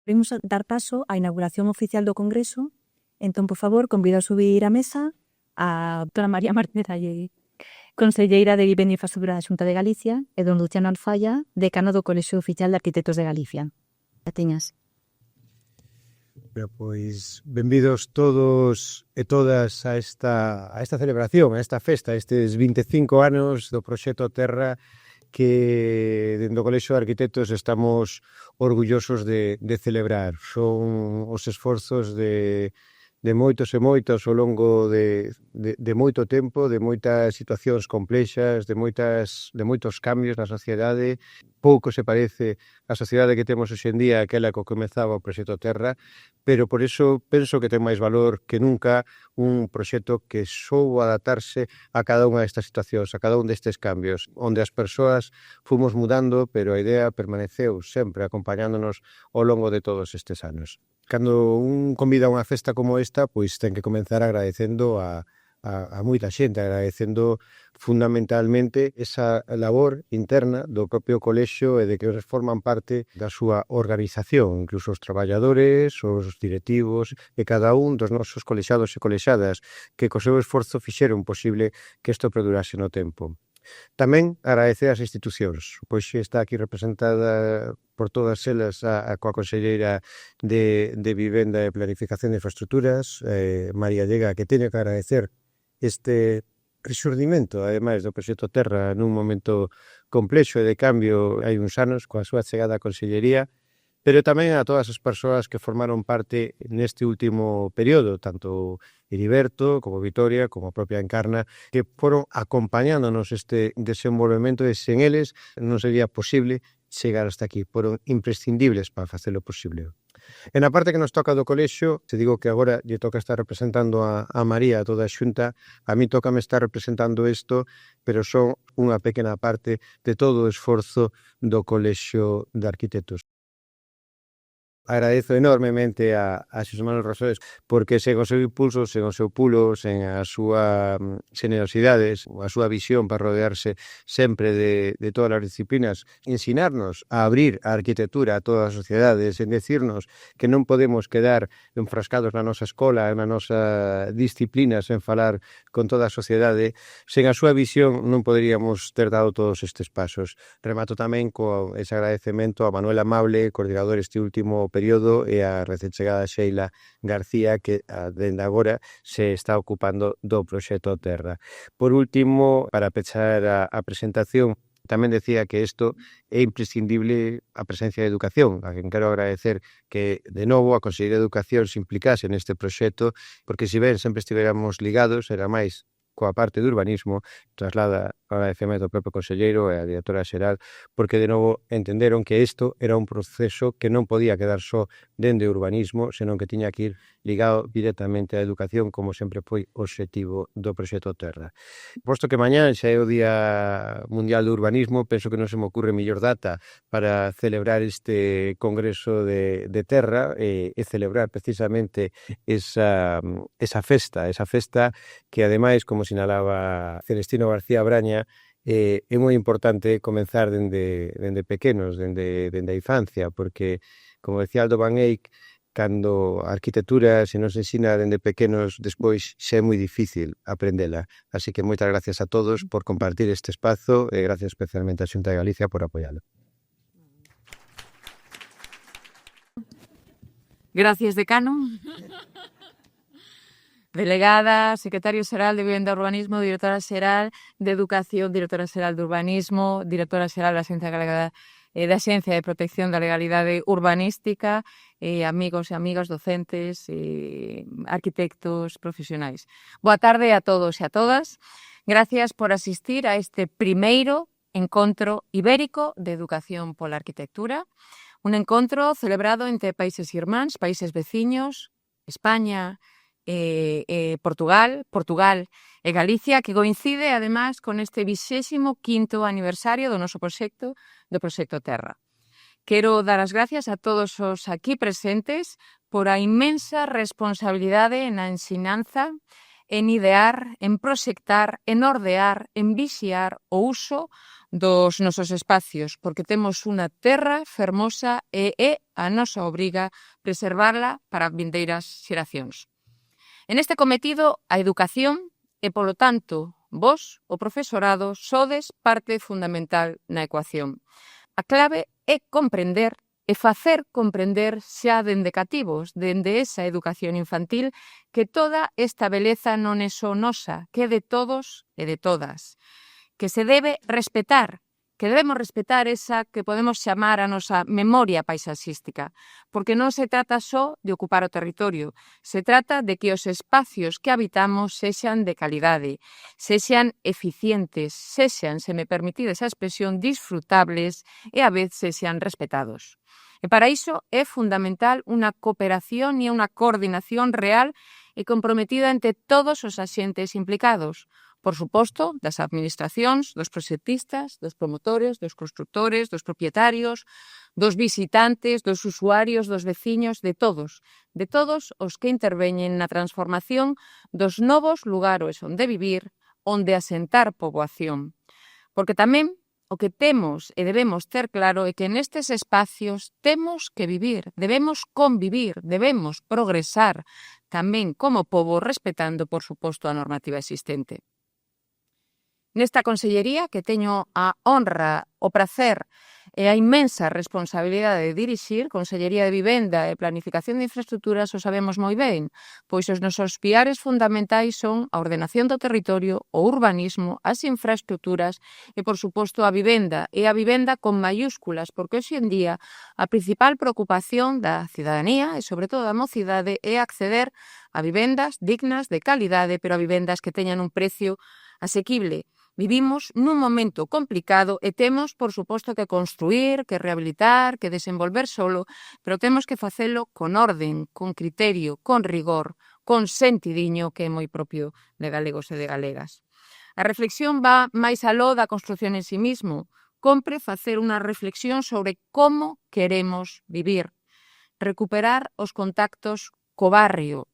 Vimos dar paso á inauguración oficial do Congreso. Entón, por favor, convido a subir á mesa a doutora María Martínez Allé, conselleira de Vivenda e Infraestrutura da Xunta de Galicia, e don Luciano Alfaya, decano do Colexio Oficial de Arquitectos de Galicia. A tiñas. Pois, benvidos todos e todas a esta celebración, a esta festa, estes 25 anos do Proxecto Terra, que dentro do Colexio de Arquitectos estamos orgullosos de celebrar. Son os esforzos de moitos e moitos ao longo de moito tempo, de moitas situacións complexas, de moitos cambios na sociedade. Pouco se parece a sociedade que temos hoxe en día aquela que comezaba o Proxecto Terra, pero por iso penso que ten máis valor que nunca un proxecto que soubo adaptarse a cada unha destas situacións, a cada un destes cambios, onde as persoas fomos mudando, pero a idea permaneceu sempre acompañándonos ao longo de todos estes anos. Cando un convida a unha festa como esta, pois ten que comenzar agradecendo a moita xente, agradecendo fundamentalmente esa labor interna do propio colexio e de que forman parte da súa organización, incluso os traballadores, os directivos e cada un dos nosos colexados e colexadas que co seu esforzo fixeron posible que isto perdurase no tempo. Tamén agradecer as institucións, pois está aquí representada por todas elas coa conselleira de Vivenda e Planificación de Infraestructuras, María Llega, que teño que agradecer este resurdimento, ademais do Proxecto Terra, nun momento complexo e de cambio hai uns anos, coa súa chegada á consellería, pero tamén a todas as persoas que formaron parte neste último período, tanto Heriberto, como Vitoria, como a propia Encarna, que foron acompañándonos este desenvolvemento e sen eles non sería posible chegar hasta aquí, foron imprescindibles para facelo posible. E na parte que nos toca do colexio, te digo que agora lle toca estar representando a María, a toda a xunta, a mí tócame estar representando isto, pero son unha pequena parte de todo o esforzo do Colexio de Arquitectos. Agradezo enormemente a Xosé Manuel Rosales porque sen o seu impulso, sen o seu pulo, sen a súa generosidade, a súa visión para rodearse sempre de todas as disciplinas, ensinarnos a abrir a arquitectura a toda a sociedade, sen decirnos que non podemos quedar enfrascados na nosa escola, na nosa disciplina, sen falar con toda a sociedade. Sen a súa visión non poderíamos ter dado todos estes pasos. Remato tamén co ese agradecemento a Manuel Amable, coordinador este último período, e a recén chegada Sheila García, que dende agora se está ocupando do Proxecto Terra. Por último, para pechar a presentación, tamén decía que isto é imprescindible a presencia de educación, a quen quero agradecer que, de novo, a Consellería de Educación se implicase neste proxecto, porque se ben sempre estiveramos ligados, era máis coa parte de urbanismo, traslada o agradecemento ao propio conselleiro e a directora xeral, porque de novo entenderon que isto era un proceso que non podía quedar só dende o urbanismo, senón que tiña que ir ligado directamente á educación, como sempre foi o obxectivo do Proxecto Terra. Posto que mañá xa é o Día Mundial do Urbanismo, penso que non se me ocurre mellor data para celebrar este Congreso de Terra e celebrar precisamente esa festa que ademais, como sinalaba Celestino García Braña, é moi importante comenzar dende pequenos, dende a infancia, porque, como decía Aldo Van Eyck, cando a arquitectura se nos ensina dende pequenos, despois xa é moi difícil aprendela. Así que moitas gracias a todos por compartir este espazo e gracias especialmente á Xunta de Galicia por apoialo. Gracias, decano. Delegada, secretario xeral de Vivenda e Urbanismo, directora xeral de Educación, directora xeral de Urbanismo, directora xeral da Axencia Galega da Axencia de Protección da Legalidade Urbanística, amigos e amigas docentes, arquitectos profesionais. Boa tarde a todos e a todas. Gracias por asistir a este primeiro encontro ibérico de educación pola arquitectura, un encontro celebrado entre países irmáns, países veciños, España, Portugal e Galicia, que coincide, además, con este 25º aniversario do noso proxecto, do Proxecto Terra. Quero dar as gracias a todos os aquí presentes por a inmensa responsabilidade na ensinanza en idear, en proxectar, en ordear, en vixiar o uso dos nosos espacios, porque temos unha terra fermosa e é a nosa obriga preservarla para vindeiras xeracións. En este cometido, a educación e, polo tanto, vos, o profesorado, sodes parte fundamental na ecuación. A clave é comprender e facer comprender xa dende cativos, dende esa educación infantil, que toda esta beleza non é só nosa, que é de todos e de todas, que se debe respetar, que debemos respetar esa que podemos chamar a nosa memoria paisaxística, porque non se trata só de ocupar o territorio, se trata de que os espacios que habitamos sexan de calidade, sexan eficientes, sexan, se me permitides a expresión, disfrutables e a vez sexan respetados. E para iso é fundamental unha cooperación e unha coordinación real e comprometida entre todos os axentes implicados, por suposto, das administracións, dos proxectistas, dos promotores, dos constructores, dos propietarios, dos visitantes, dos usuarios, dos veciños, de todos os que interveñen na transformación dos novos lugares onde vivir, onde asentar poboación. Porque tamén o que temos e debemos ter claro é que nestes espacios temos que vivir, debemos convivir, debemos progresar tamén como pobo, respetando, por suposto, a normativa existente. Nesta consellería, que teño a honra, o prazer e a inmensa responsabilidade de dirixir, Consellería de Vivenda e Planificación de Infraestructuras, o sabemos moi ben, pois os nosos piares fundamentais son a ordenación do territorio, o urbanismo, as infraestructuras e, por suposto, a vivenda, e a vivenda con mayúsculas, porque hoxe en día a principal preocupación da cidadanía e, sobre todo, da mocidade é acceder a vivendas dignas, de calidade, pero a vivendas que teñan un precio asequible. Vivimos nun momento complicado e temos, por suposto, que construir, que rehabilitar, que desenvolver solo, pero temos que facelo con orden, con criterio, con rigor, con sentidiño, que é moi propio de galegos e de galegas. A reflexión va máis aló da construción en sí mismo. Compre facer unha reflexión sobre como queremos vivir, recuperar os contactos co barrio,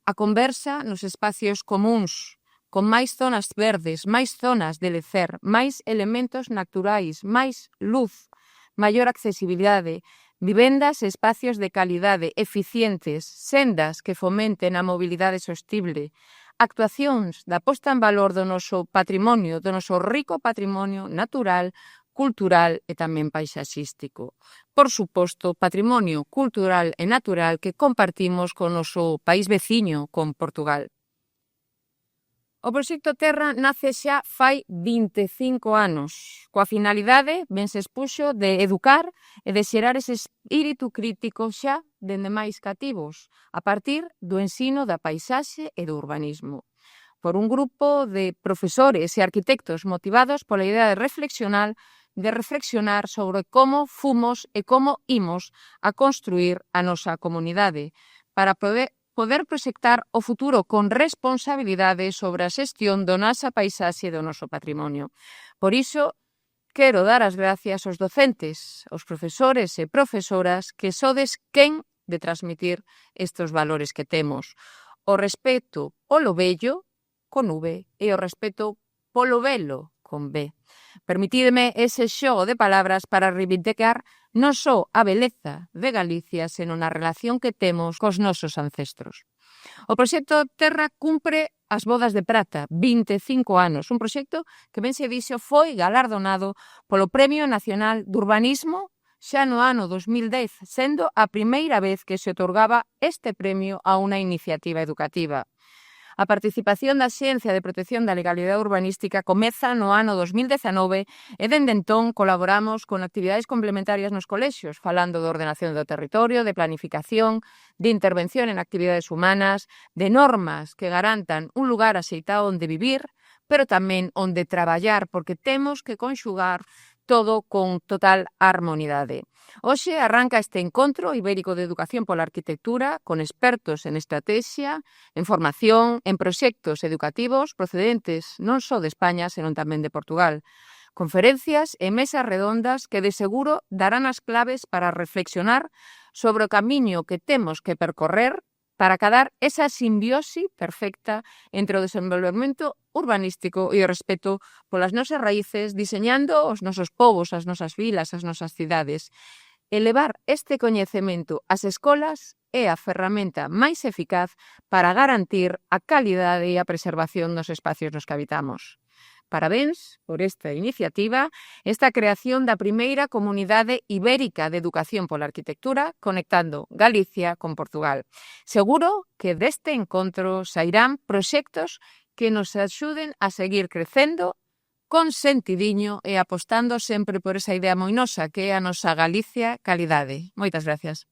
a conversa nos espacios comúns, con máis zonas verdes, máis zonas de lecer, máis elementos naturais, máis luz, maior accesibilidade, vivendas e espacios de calidade, eficientes, sendas que fomenten a mobilidade sostible, actuacións da posta en valor do noso patrimonio, do noso rico patrimonio natural, cultural e tamén paisaxístico. Por suposto, patrimonio cultural e natural que compartimos con o noso país veciño, con Portugal. O proxecto Terra nace xa fai 25 anos, coa finalidade, ben se expuxo, de educar e de xerar ese espírito crítico xa dende máis cativos, a partir do ensino da paisaxe e do urbanismo. Por un grupo de profesores e arquitectos motivados pola idea de reflexionar sobre como fomos e como imos a construir a nosa comunidade, para poder proxectar o futuro con responsabilidade sobre a xestión da nosa paisaxe e do noso patrimonio. Por iso, quero dar as gracias aos docentes, aos profesores e profesoras que sodes quen de transmitir estes valores que temos. O respeto polo bello, con V, e o respeto polo belo, con B. Permitídeme ese xogo de palabras para reivindicar non só a beleza de Galicia, senón a relación que temos cos nosos ancestros. O proxecto Terra cumpre as bodas de prata, 25 anos, un proxecto que, ben se dixo, foi galardonado polo Premio Nacional de Urbanismo xa no ano 2010, sendo a primeira vez que se otorgaba este premio a unha iniciativa educativa. A participación da Xencia de Protección da Legalidade Urbanística comeza no ano 2019 e dende entón colaboramos con actividades complementarias nos colexios, falando de ordenación do territorio, de planificación, de intervención en actividades humanas, de normas que garantan un lugar axeitado onde vivir, pero tamén onde traballar, porque temos que conxugar todo con total armonidade. Hoxe arranca este encontro ibérico de educación pola arquitectura con expertos en estrategia, en formación, en proxectos educativos procedentes non só de España, senón tamén de Portugal. Conferencias e mesas redondas que de seguro darán as claves para reflexionar sobre o camiño que temos que percorrer para acadar esa simbiose perfecta entre o desenvolvemento urbanístico e o respeto polas nosas raíces, diseñando os nosos povos, as nosas vilas, as nosas cidades. Elevar este coñecemento ás escolas é a ferramenta máis eficaz para garantir a calidade e a preservación dos espacios nos que habitamos. Parabéns por esta iniciativa, esta creación da primeira comunidade ibérica de educación pola arquitectura conectando Galicia con Portugal. Seguro que deste encontro sairán proxectos que nos axuden a seguir crecendo con sentidiño e apostando sempre por esa idea moi nosa que é a nosa Galicia calidade. Moitas gracias.